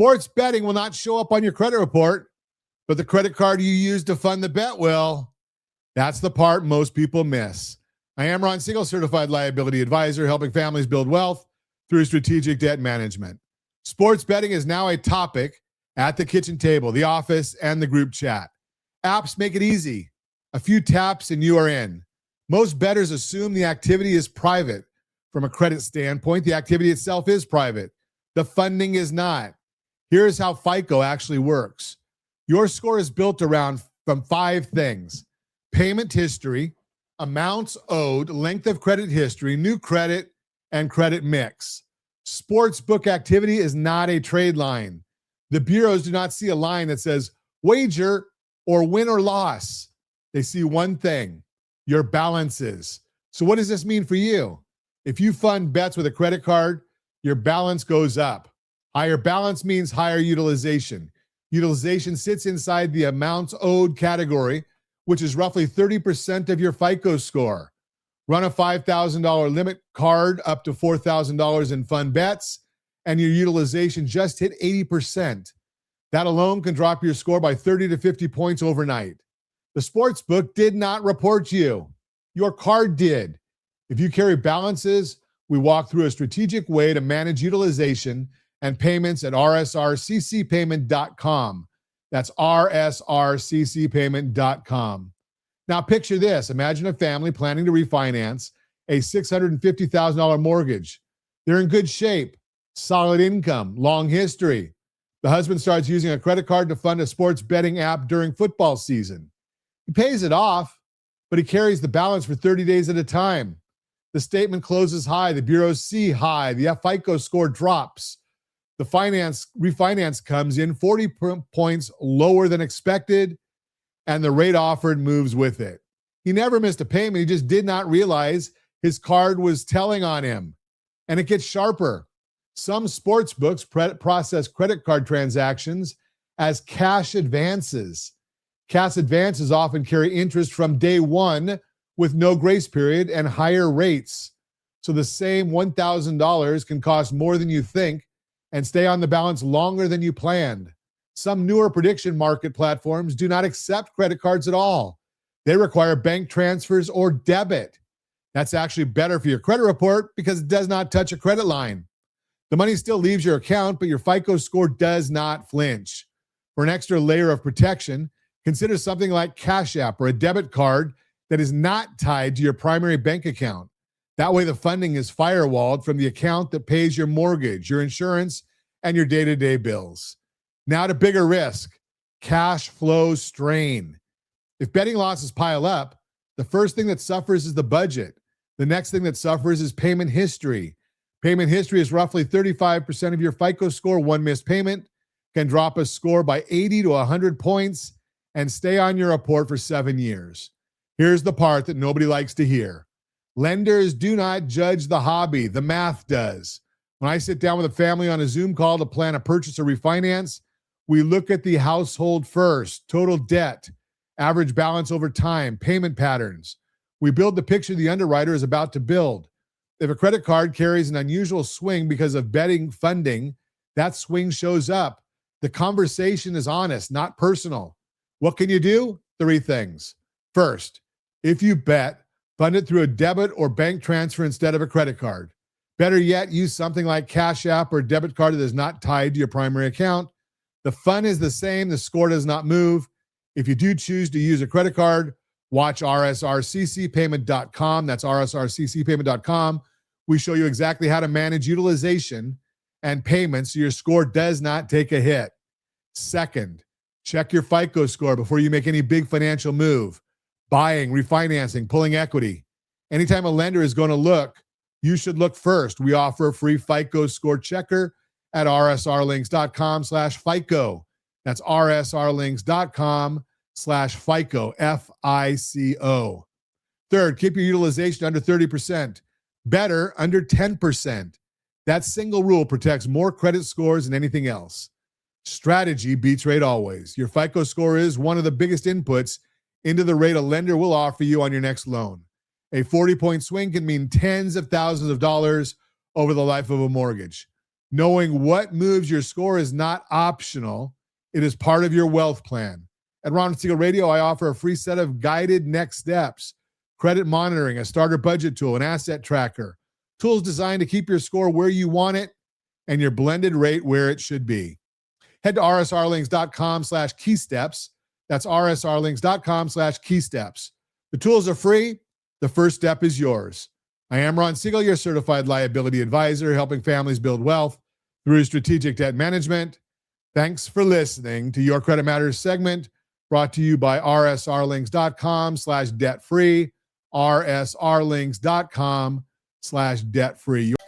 Sports betting will not show up on your credit report, but the credit card you use to fund the bet will. That's the part most people miss. I am Ron Siegel, certified liability advisor, helping families build wealth through strategic debt management. Sports betting is now a topic at the kitchen table, the office, and the group chat. Apps make it easy. A few taps and you are in. Most bettors assume the activity is private. From a credit standpoint, the activity itself is private. The funding is not. Here's how FICO actually works. Your score is built around from 5 things: payment history, amounts owed, length of credit history, new credit, and credit mix. Sportsbook activity is not a trade line. The bureaus do not see a line that says wager or win or loss. They see one thing: your balances. So what does this mean for you? If you fund bets with a credit card, your balance goes up. Higher balance means higher utilization. Utilization sits inside the amounts owed category, which is roughly 30% of your FICO score. Run a $5,000 limit card up to $4,000 in fund bets, and your utilization just hit 80%. That alone can drop your score by 30 to 50 points overnight. The sportsbook did not report you. Your card did. If you carry balances, we walk through a strategic way to manage utilization and payments at rsrccpayment.com. That's rsrccpayment.com. Now picture this. Imagine a family planning to refinance a $650,000 mortgage. They're in good shape, solid income, long history. The husband starts using a credit card to fund a sports betting app during football season. He pays it off, but he carries the balance for 30 days at a time. The statement closes high. The bureaus see high. The FICO score drops. The refinance comes in 40 points lower than expected, and the rate offered moves with it. He never missed a payment. He just did not realize his card was telling on him. And it gets sharper. Some sports books process credit card transactions as cash advances. Cash advances often carry interest from day one with no grace period and higher rates. So the same $1,000 can cost more than you think and stay on the balance longer than you planned. Some newer prediction market platforms do not accept credit cards at all. They require bank transfers or debit. That's actually better for your credit report because it does not touch a credit line. The money still leaves your account, but your FICO score does not flinch. For an extra layer of protection, consider something like Cash App or a debit card that is not tied to your primary bank account. That way the funding is firewalled from the account that pays your mortgage, your insurance, and your day-to-day bills. Now to bigger risk, cash flow strain. If betting losses pile up, the first thing that suffers is the budget. The next thing that suffers is payment history. Payment history is roughly 35% of your FICO score. One missed payment can drop a score by 80 to 100 points and stay on your report for 7 years. Here's the part that nobody likes to hear. Lenders do not judge the hobby. The math does. When I sit down with a family on a Zoom call to plan a purchase or refinance, we look at the household first, total debt, average balance over time, payment patterns. We build the picture the underwriter is about to build. If a credit card carries an unusual swing because of betting funding, that swing shows up. The conversation is honest, not personal. What can you do? 3 things. First, if you bet, fund it through a debit or bank transfer instead of a credit card. Better yet, use something like Cash App or a debit card that is not tied to your primary account. The fund is the same. The score does not move. If you do choose to use a credit card, watch rsrccpayment.com. That's rsrccpayment.com. We show you exactly how to manage utilization and payments so your score does not take a hit. Second, check your FICO score before you make any big financial move. Buying, refinancing, pulling equity. Anytime a lender is going to look, you should look first. We offer a free FICO score checker at rsrlinks.com/FICO. That's rsrlinks.com/FICO, FICO. Third, keep your utilization under 30%. Better, under 10%. That single rule protects more credit scores than anything else. Strategy beats rate always. Your FICO score is one of the biggest inputs into the rate a lender will offer you on your next loan. A 40-point swing can mean tens of thousands of dollars over the life of a mortgage. Knowing what moves your score is not optional. It is part of your wealth plan. At Ron Siegel Radio, I offer a free set of guided next steps, credit monitoring, a starter budget tool, an asset tracker, tools designed to keep your score where you want it and your blended rate where it should be. Head to rsrlinks.com/keysteps. That's rsrlinks.com/keysteps. The tools are free. The first step is yours. I am Ron Siegel, your certified liability advisor, helping families build wealth through strategic debt management. Thanks for listening to Your Credit Matters segment, brought to you by rsrlinks.com/debt-free, rsrlinks.com/debt-free.